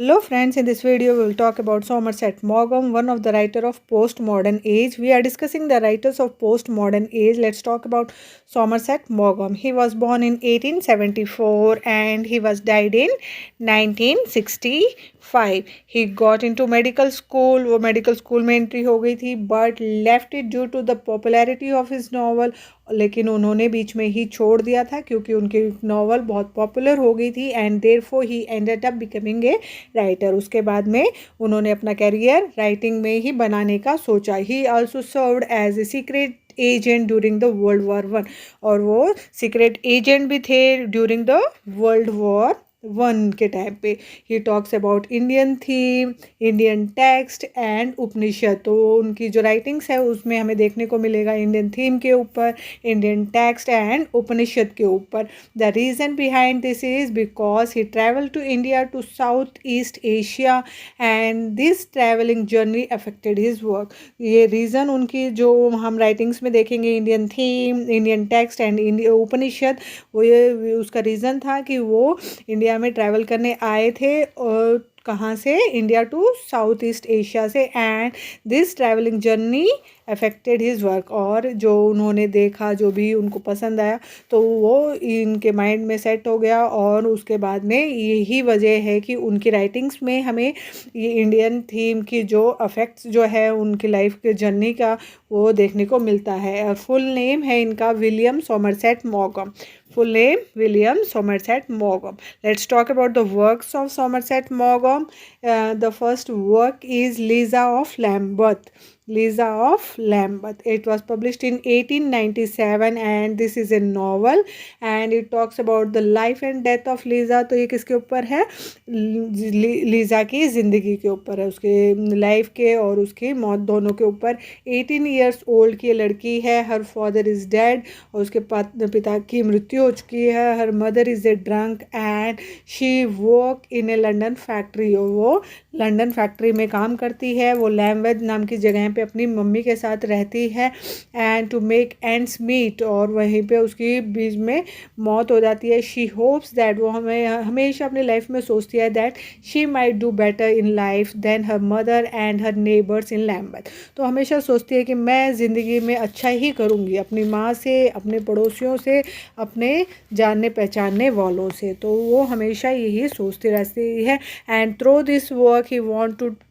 Hello friends, in this video we will talk about Somerset Maugham, one of the writer of post-modern age. We are discussing the writers of post-modern age. Let's talk about Somerset Maugham. He was born in 1874 and he was died in 1965. He got into medical school, वो medical school में entry हो गई थी, but left it due to the popularity of his novel. लेकिन उन्होंने बीच में ही छोड़ दिया था क्योंकि उनकी नॉवल बहुत पॉपुलर हो गई थी and therefore he ended up becoming a writer. उसके बाद में उन्होंने अपना कैरियर राइटिंग में ही बनाने का सोचा। He also served as a secret agent during the world war 1 और वो सीक्रेट एजेंट भी थे ड्यूरिंग द वर्ल्ड वॉर 1 के टाइम पे। He talks about Indian theme, Indian text and Upanishad. तो उनकी जो राइटिंग्स है उसमें हमें देखने को मिलेगा इंडियन थीम के ऊपर, इंडियन टेक्स्ट एंड उपनिषद के ऊपर। The reason behind this is because he travel to India to south east Asia and this travelling journey affected his work. ये रीज़न उनकी जो हम राइटिंग्स में देखेंगे, Indian theme, Indian text and Upanishad, वो ये उसका रीज़न था कि वो इंडिया में ट्रैवल करने आए थे और कहाँ से, India to south east Asia से, and this travelling journey affected his work. और जो उन्होंने देखा, जो भी उनको पसंद आया, तो वो इनके माइंड में सेट हो गया और उसके बाद में यही वजह है कि उनकी राइटिंग्स में हमें ये इंडियन थीम की जो अफेक्ट्स जो है उनकी लाइफ के जर्नी का वो देखने को मिलता है। फुल नेम है इनका विलियम सोमरसेट मॉगम। Full name William Somerset Maugham. Let's talk about the works of Somerset Maugham. The first work is Liza of Lambeth. Liza of Lambeth. It was published in 1897 and this is a novel and it talks about the life and death of Liza. तो ये किसके ऊपर है? Lisa की ज़िंदगी के ऊपर है, उसके लाइफ के और उसकी मौत दोनों के ऊपर। 18 years old की लड़की है। हर फादर इज़ डेड और उसके पिता की मृत्यु हो चुकी है। Her mother is a drunk and she work in A London factory. और वो लंदन फैक्ट्री में काम करती है। वो लैम्बेथ नाम की जगह पे अपनी मम्मी के साथ रहती है and to make ends meet, और वहीं पे उसकी बीच में मौत हो जाती है। शी होप्स दैट, वो हमेशा अपनी लाइफ में सोचती है that she might do better in life than her mother and her neighbours in Lambeth. तो हमेशा सोचती है कि मैं ज़िंदगी में अच्छा ही करूँगी अपनी माँ से, अपने पड़ोसियों से, अपने जानने पहचानने वालों से। तो वो हमेशा यही सोचती रहती है and through this work he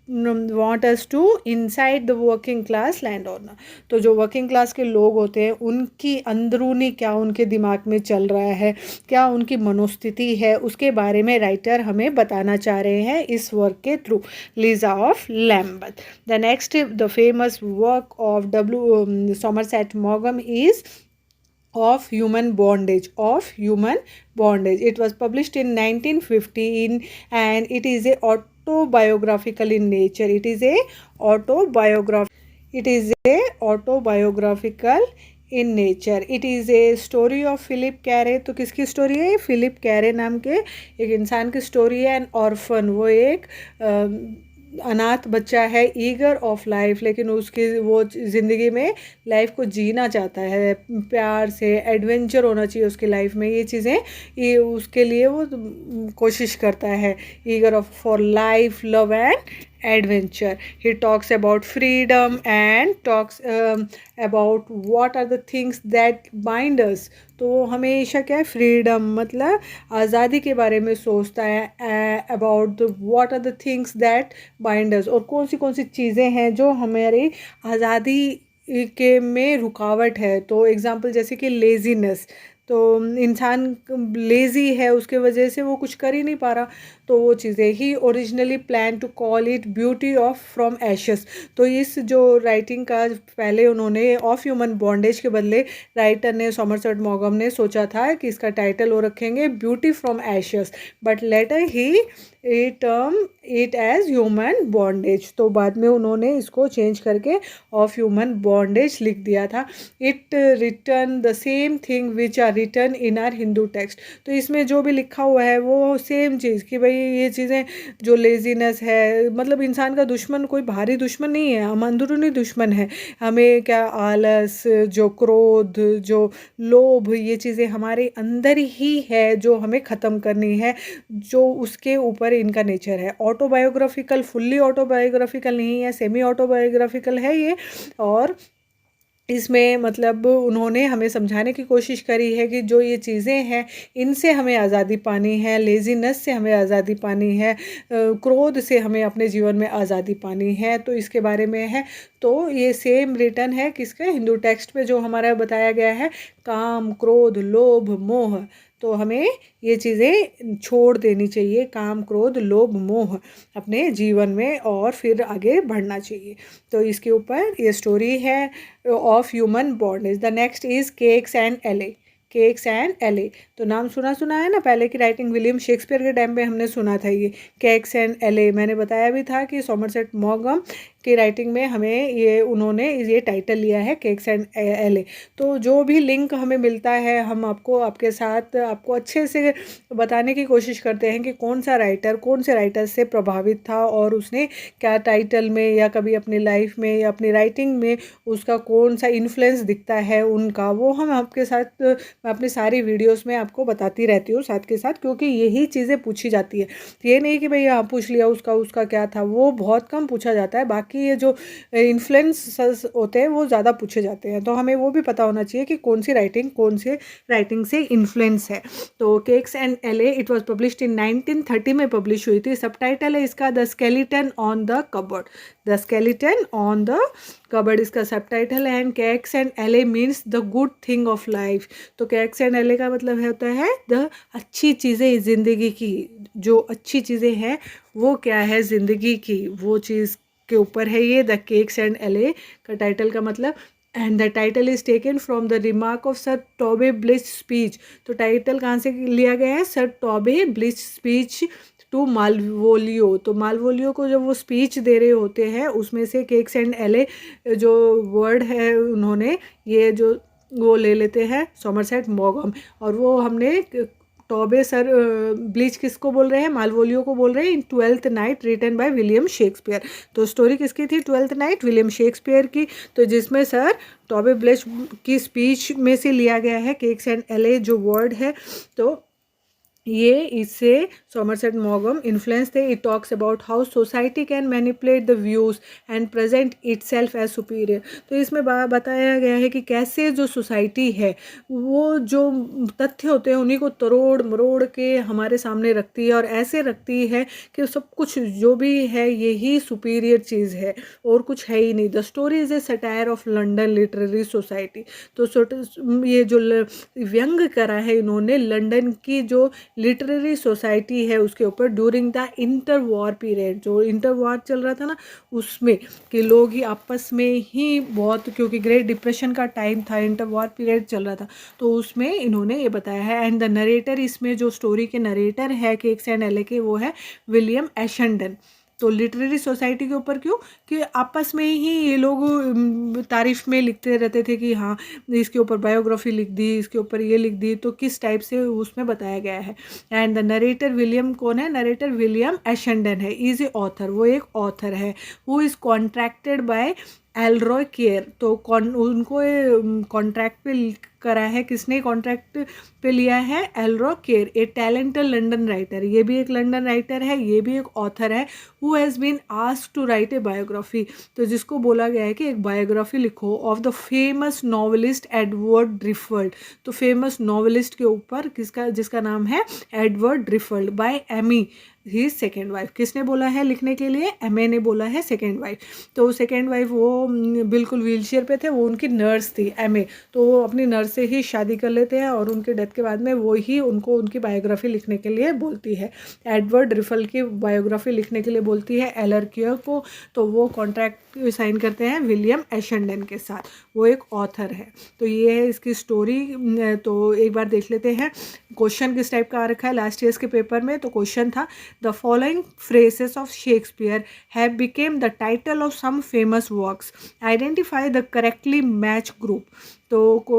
want us to inside the working class landowner। तो जो वर्किंग क्लास के लोग होते हैं उनकी अंदरूनी क्या उनके दिमाग में चल रहा है, क्या उनकी मनोस्थिति है, उसके बारे में राइटर हमें बताना चाह रहे हैं इस वर्क के through. Lisa of Lambeth. The next the famous work of Somerset Maugham is of human bondage. It was published in 1915 and it is a autobiographical in nature. It is a autobiographical in nature. It is a story of Philip Carey. तो किसकी story है? Philip कैरे नाम के एक इंसान की story है। N orphan, वो एक अनाथ बच्चा है, ईगर ऑफ लाइफ, लेकिन उसकी वो ज़िंदगी में लाइफ को जीना चाहता है, प्यार से, एडवेंचर होना चाहिए उसकी लाइफ में, ये चीज़ें ये उसके लिए वो कोशिश करता है। Eager of for life, love and adventure. He talks about freedom and talks about what are the things that bind us. तो वो हमेशा क्या है, फ्रीडम मतलब आज़ादी के बारे में सोचता है। About the what are the things that bind us, और कौन सी चीज़ें हैं जो हमारी आज़ादी के में रुकावट है। तो एग्जांपल जैसे कि लेज़ीनेस, तो इंसान लेज़ी है, उसके वजह से वो कुछ कर ही नहीं पा रहा। तो वो चीज़ें he originally plan to call it beauty of from ashes. तो इस जो राइटिंग का पहले उन्होंने ऑफ ह्यूमन बॉन्डेज के बदले राइटर ने, सॉमरसेट मॉगम ने सोचा था कि इसका टाइटल वो रखेंगे beauty from ashes, but later he term it as human bondage. तो बाद में उन्होंने इसको चेंज करके ऑफ ह्यूमन बॉन्डेज लिख दिया था। It return the same thing which are written in our Hindu text. तो इसमें जो भी लिखा हुआ है वो सेम चीज़ कि भाई ये चीज़ें जो लेज़ीनेस है, मतलब इंसान का दुश्मन कोई बाहरी दुश्मन नहीं है, हम अंदरूनी दुश्मन है। हमें क्या आलस, जो क्रोध, जो लोभ, ये चीज़ें हमारे अंदर ही है जो हमें ख़त्म करनी है, जो उसके ऊपर इनका नेचर है। ऑटोबायोग्राफिकल, फुल्ली ऑटोबायोग्राफिकल नहीं है, सेमी ऑटोबायोग्राफिकल है ये। और इसमें मतलब उन्होंने हमें समझाने की कोशिश करी है कि जो ये चीज़ें हैं इनसे हमें आज़ादी पानी है, लेज़ीनेस से हमें आज़ादी पानी है, क्रोध से हमें अपने जीवन में आज़ादी पानी है। तो इसके बारे में है। तो ये सेम रिटर्न है किसका, हिंदू टेक्स्ट में जो हमारा बताया गया है, काम, क्रोध, लोभ, मोह। तो हमें ये चीज़ें छोड़ देनी चाहिए, काम, क्रोध, लोभ, मोह अपने जीवन में, और फिर आगे बढ़ना चाहिए। तो इसके ऊपर ये स्टोरी है of human bondage. The next is cakes and एले। केक्स एंड एले, तो नाम सुना है ना, पहले की राइटिंग विलियम शेक्सपियर के टाइम पे हमने सुना था ये केक्स एंड एले। मैंने बताया भी था कि सॉमरसेट मॉगम की राइटिंग में हमें ये उन्होंने ये टाइटल लिया है केक्स एंड एले। तो जो भी लिंक हमें मिलता है हम आपके साथ आपको अच्छे से बताने की कोशिश करते हैं कि कौन सा राइटर कौन से राइटर से प्रभावित था और उसने क्या टाइटल में या कभी अपनी लाइफ में या अपनी राइटिंग में उसका कौन सा इन्फ्लुएंस दिखता है उनका, वो हम आपके साथ मैं अपनी सारी वीडियोस में आपको बताती रहती हूँ साथ के साथ, क्योंकि यही चीज़ें पूछी जाती है। ये नहीं कि भाई हाँ पूछ लिया उसका क्या था, वो बहुत कम पूछा जाता है। बाकी ये जो इन्फ्लुएंस होते हैं वो ज़्यादा पूछे जाते हैं। तो हमें वो भी पता होना चाहिए कि कौन से राइटिंग से इन्फ्लुएंस है। तो केक्स एंड एले इट वॉज पब्लिश्ड इन 1930 में पब्लिश हुई थी। सबटाइटल है इसका the skeleton on the cupboard. The skeleton on the cupboard इसका सबटाइटल है। एंड केक्स एंड एले means the good thing of life. तो केक्स एंड एले का मतलब होता है द अच्छी चीज़ें ज़िंदगी की। जो अच्छी चीज़ें हैं वो क्या है ज़िंदगी की, वो चीज़ के ऊपर है ये द केक्स एंड एले का टाइटल का मतलब। And the title is taken from the remark of sir Toby Belch speech. तो टाइटल कहाँ से लिया गया है, sir Toby Belch speech to Malvolio. तो मालवोलियो को जब वो स्पीच दे रहे होते हैं उसमें से केक्स एंड एले जो वर्ड है उन्होंने ये जो वो ले लेते हैं सॉमरसेट मॉगम। और वो हमने टॉबे सर ब्लीच किसको बोल रहे हैं, मालवोलियो को बोल रहे हैं। In Twelfth Night written by William Shakespeare. तो स्टोरी किसकी थी, ट्वेल्थ नाइट विलियम शेक्सपियर की। तो जिसमें सर टॉबे ब्लिच की स्पीच में से लिया गया है केक्स एंड एले जो वर्ड है। तो ये इससे सॉमरसेट मॉगम इन्फ्लुएंस थे। It talks about how society can manipulate the views and present itself as superior. तो इसमें बताया गया है कि कैसे जो सोसाइटी है वो जो तथ्य होते हैं उन्हीं को तरोड़ मरोड़ के हमारे सामने रखती है और ऐसे रखती है कि सब कुछ जो भी है यही सुपीरियर चीज़ है और कुछ है ही नहीं। The story is a satire of London literary society. तो ये जो व्यंग करा है इन्होंने लंदन की जो लिटरेरी सोसाइटी है उसके ऊपर during the inter war period. जो इंटर वॉर चल रहा था ना उसमें कि लोग ही आपस में ही बहुत, क्योंकि ग्रेट डिप्रेशन का टाइम था, इंटर वॉर पीरियड चल रहा था, तो उसमें इन्होंने ये बताया है। एंड द नरेटर, इसमें जो स्टोरी के नरेटर है केक्स एंड एले के वो है विलियम एशेंडन। तो लिटरेरी सोसाइटी के ऊपर क्यों, कि आपस में ही ये लोग तारीफ में लिखते रहते थे कि हाँ इसके ऊपर बायोग्राफी लिख दी, इसके ऊपर ये लिख दी, तो किस टाइप से उसमें बताया गया है। एंड द नरेटर विलियम कौन है, नरेटर विलियम एशेंडन है, इज ए ऑथर, वो एक ऑथर है। Who is contracted by Alroy Kear. तो उनको कॉन्ट्रैक्ट पे करा है, किसने कॉन्ट्रैक्ट पे लिया है, एलरॉय केयर, ए टैलेंटेड लंदन राइटर। ये भी एक लंदन राइटर है, ये भी एक ऑथर है। Who has been asked to write a biography. तो जिसको बोला गया है कि एक बायोग्राफी लिखो of the famous novelist Edward Driffield. तो फेमस नॉवेलिस्ट के ऊपर जिसका नाम है Edward Driffield by Amy his second wife. किसने बोला है लिखने के लिए, एमए ने बोला है सेकेंड वाइफ। तो सेकेंड वाइफ वो बिल्कुल व्हीलचेयर पे थे, वो उनकी नर्स थी एमए। तो वो अपनी नर्स से ही शादी कर लेते हैं और उनके डेथ के बाद में वो ही उनको उनकी बायोग्राफी लिखने के लिए बोलती है। एडवर्ड ड्रिफल की बायोग्राफी लिखने के लिए बोलती है एलर केयर को। तो वो कॉन्ट्रैक्ट साइन करते हैं विलियम एशेंडन के साथ, वो एक ऑथर है। तो ये है इसकी स्टोरी। तो एक बार देख लेते हैं क्वेश्चन किस टाइप का आ रखा है लास्ट ईयर्स के पेपर में। तो क्वेश्चन था the following phrases of Shakespeare have become the title of some famous works. Identify the correctly matched group. तो को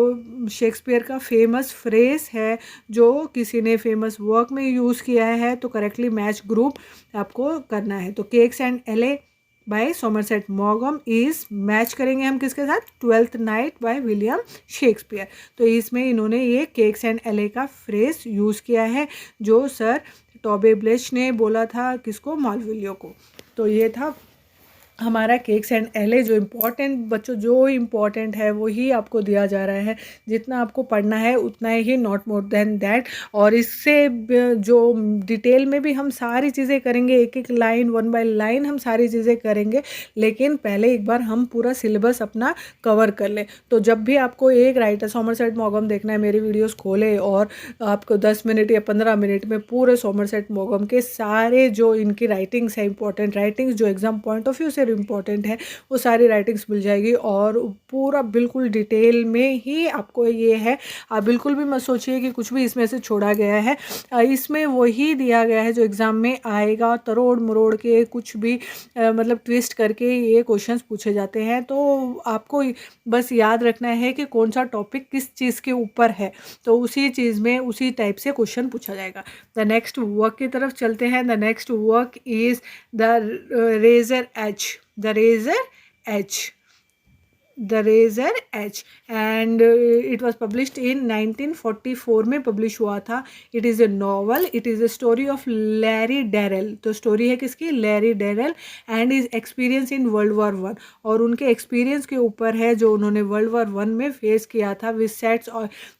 शेक्सपियर का फेमस फ्रेज है जो किसी ने फेमस वर्क में यूज़ किया है, तो करेक्टली मैच ग्रुप आपको करना है। तो केक्स एंड एले बाय सोमरसेट मॉगम इज मैच करेंगे हम किसके साथ, twelfth night bye William Shakespeare. तो इसमें इन्होंने ये केक्स एंड एले का फ्रेज यूज़ किया है जो सर टॉबे ब्लेच ने बोला था किसको, मालविलियो को। तो ये था हमारा केक्स एंड एले। जो इम्पोर्टेंट बच्चों जो इम्पोर्टेंट है वो ही आपको दिया जा रहा है, जितना आपको पढ़ना है उतना ही, नॉट मोर देन दैट। और इससे जो डिटेल में भी हम सारी चीज़ें करेंगे, एक एक लाइन वन बाय लाइन हम सारी चीज़ें करेंगे, लेकिन पहले एक बार हम पूरा सिलेबस अपना कवर कर लें। तो जब भी आपको एक राइटर सोमरसेट मॉगम देखना है, मेरी वीडियोस खोले और आपको 10 मिनट या 15 मिनट में पूरे सोमरसेट मॉगम के सारे जो इनकी राइटिंग्स है, इंपॉर्टेंट राइटिंग्स जो एग्जाम पॉइंट ऑफ व्यू से इम्पॉर्टेंट है, वो सारी राइटिंग्स मिल जाएगी और पूरा बिल्कुल डिटेल में ही आपको ये है। आप बिल्कुल भी मत सोचिए कि कुछ भी इसमें से छोड़ा गया है, इसमें वही दिया गया है जो एग्ज़ाम में आएगा। तरोड़ मरोड़ के कुछ भी मतलब ट्विस्ट करके ये क्वेश्चंस पूछे जाते हैं। तो आपको बस याद रखना है कि कौन सा टॉपिक किस चीज़ के ऊपर है, तो उसी चीज़ में उसी टाइप से क्वेश्चन पूछा जाएगा। द नेक्स्ट वर्क की तरफ चलते हैं। The next work is the Razor Edge. The Razor Edge. The Razor Edge and it was published in 1944 में पब्लिश हुआ था। It is a novel. It is a story of Larry Darrell. तो story है किसकी, Larry Darrell and his experience in World War I, और उनके experience के ऊपर है जो उन्होंने World War I में फेस किया था। Which sets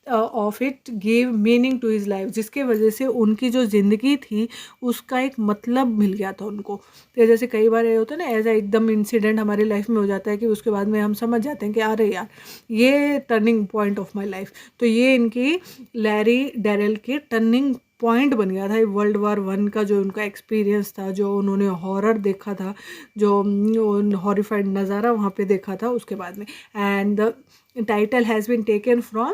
of it give meaning to his life, जिसके वजह से उनकी जो ज़िंदगी थी उसका एक मतलब मिल गया था उनको। तो जैसे कई बार ये होता है ना, ऐसा एकदम इंसिडेंट हमारी लाइफ में हो जाता है कि उसके बाद में हम समझ जाते हैं कि अरे यार ये turning point of my life. तो ये इनकी लैरी डैरेल की टर्निंग पॉइंट बन गया था। वर्ल्ड वार 1 का जो उनका एक्सपीरियंस था, जो उन्होंने हॉरर देखा था, जो हॉरिफाइड नज़ारा वहाँ पे देखा था उसके बाद में। And the title has been taken from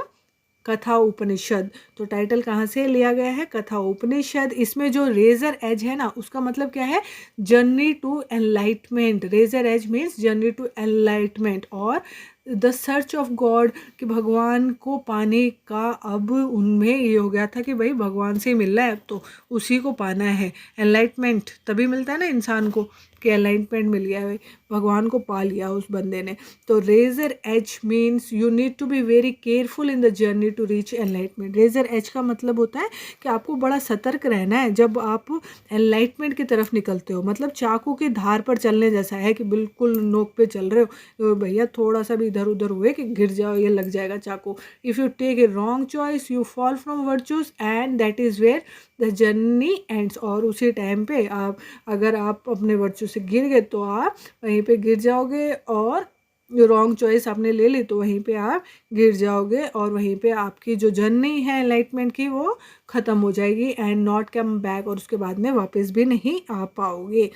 Katha Upanishad. तो टाइटल कहाँ से लिया गया है, कथा उपनिषद। इसमें जो रेजर एज है ना, उसका मतलब क्या है, journey to enlightenment. Razor edge means journey to enlightenment और द सर्च ऑफ गॉड, कि भगवान को पाने का अब उनमें ये हो गया था कि भाई भगवान से मिलना है, अब तो उसी को पाना है। एनलाइटमेंट तभी मिलता है ना इंसान को कि एनलाइटमेंट मिल गया है, भगवान को पा लिया उस बंदे ने। तो razor edge means you need to be very careful in the journey to reach enlightenment. Razor edge का मतलब होता है कि आपको बड़ा सतर्क रहना है जब आप एनलाइटमेंट की तरफ निकलते हो। मतलब चाकू की धार पर चलने जैसा है कि बिल्कुल नोक पे चल रहे हो, तो भैया थोड़ा सा भी इधर उधर हुए कि गिर जाओ, ये लग जाएगा चाकू। If you take a wrong choice you fall from virtues and that is where the journey ends. और उसी टाइम पे आप अगर आप अपने वर्चू से गिर गए तो आप वहीं पे गिर जाओगे, और रॉन्ग चॉइस आपने ले ली तो वहीं पे आप गिर जाओगे, और वहीं पे आपकी जो जर्नी है एनलाइटमेंट की वो ख़त्म हो जाएगी एंड नॉट कम बैक, और उसके बाद में वापस भी नहीं आ पाओगे।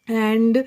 And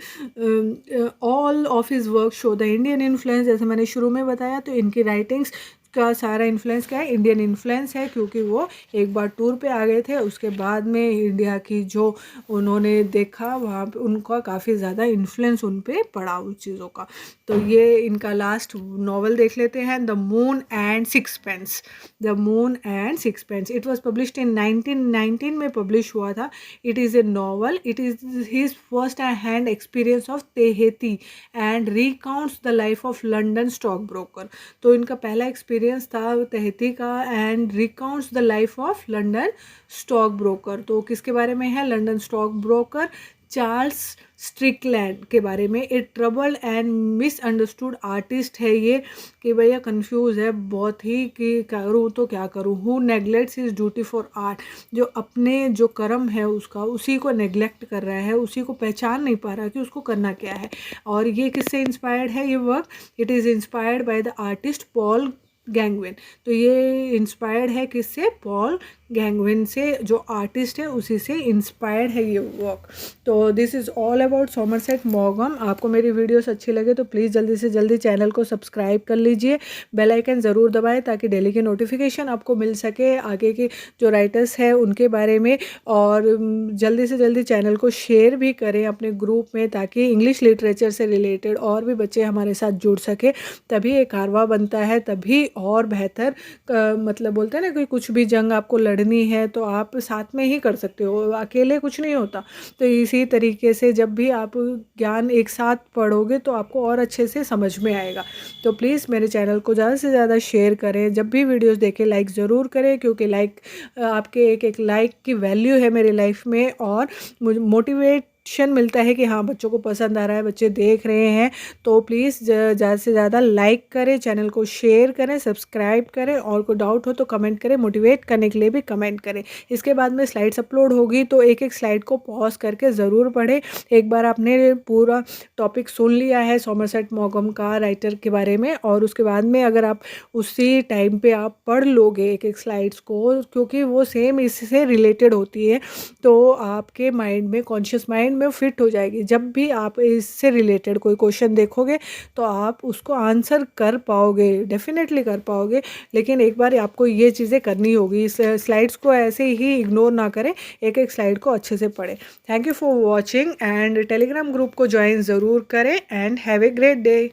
all of his work show the Indian influence. जैसे मैंने शुरू में बताया, तो इनकी राइटिंग्स का सारा इन्फ्लुएंस क्या है, इंडियन इन्फ्लुएंस है, क्योंकि वो एक बार टूर पे आ गए थे, उसके बाद में इंडिया की जो उन्होंने देखा वहाँ पे उनका काफ़ी ज़्यादा इन्फ्लुएंस उन पे पड़ा उस चीज़ों का। तो ये इनका लास्ट नॉवल देख लेते हैं, the Moon and Sixpence. The Moon and Sixpence it was published in 1919 में पब्लिश हुआ था। It is a novel. It is his first hand experience of Tahiti and recounts the life of London stock broker. तो इनका पहला experience था Tahiti का and recounts the life of London stock broker. तो किसके बारे में है, London stock broker Charles Strickland के बारे में। ए ट्रबल्ड एंड मिसअंडरस्टूड आर्टिस्ट है ये, कि भैया कंफ्यूज है बहुत ही कि करूँ तो क्या करूँ। Who neglects his duty for art, जो अपने जो कर्म है उसका उसी को नेग्लेक्ट कर रहा है, उसी को पहचान नहीं पा रहा कि उसको करना क्या है। और ये किससे इंस्पायर्ड है ये work, it is inspired by the artist Paul Gauguin. तो ये इंस्पायर्ड है किससे, पॉल गैंगविन से जो आर्टिस्ट है उसी से इंस्पायर्ड है ये वर्क। तो this is all about Somerset मॉगम। आपको मेरी वीडियोस अच्छी लगे तो प्लीज़ जल्दी से जल्दी चैनल को सब्सक्राइब कर लीजिए, बेल आइकन ज़रूर दबाएं ताकि डेली की नोटिफिकेशन आपको मिल सके आगे के जो राइटर्स हैं उनके बारे में। और जल्दी से जल्दी चैनल को शेयर भी करें अपने ग्रुप में ताकि इंग्लिश लिटरेचर से रिलेटेड और भी बच्चे हमारे साथ जुड़ सके। तभी एक कारवा बनता है, तभी और बेहतर मतलब बोलते हैं ना कि कुछ भी जंग आपको लड़नी है तो आप साथ में ही कर सकते हो, अकेले कुछ नहीं होता। तो इसी तरीके से जब भी आप ज्ञान एक साथ पढ़ोगे तो आपको और अच्छे से समझ में आएगा। तो प्लीज़ मेरे चैनल को ज़्यादा से ज़्यादा शेयर करें, जब भी वीडियोस देखें लाइक ज़रूर करें, क्योंकि लाइक आपके एक एक लाइक की वैल्यू है मेरी लाइफ में और मुझे मोटिवेशन मिलता है कि हाँ बच्चों को पसंद आ रहा है, बच्चे देख रहे हैं। तो प्लीज़ ज़्यादा से ज़्यादा लाइक करें, चैनल को शेयर करें, सब्सक्राइब करें और कोई डाउट हो तो कमेंट करें, मोटिवेट करने के लिए भी कमेंट करें। इसके बाद में स्लाइड्स अपलोड होगी तो एक एक स्लाइड को पॉज करके ज़रूर पढ़ें। एक बार आपने पूरा टॉपिक सुन लिया है सोमरसेट मॉगम का राइटर के बारे में और उसके बाद में अगर आप उसी टाइम पे आप पढ़ लोगे एक एक स्लाइड्स को, क्योंकि वो सेम इससे रिलेटेड होती है, तो आपके माइंड में, कॉन्शियस माइंड में फिट हो जाएगी। जब भी आप इससे रिलेटेड कोई क्वेश्चन देखोगे तो आप उसको आंसर कर पाओगे, डेफिनेटली कर पाओगे। लेकिन एक बार आपको ये चीज़ें करनी होगी, इस स्लाइड्स को ऐसे ही इग्नोर ना करें, एक एक स्लाइड को अच्छे से पढ़ें। Thank you for watching and Telegram group को ज्वाइन ज़रूर करें and have a great day.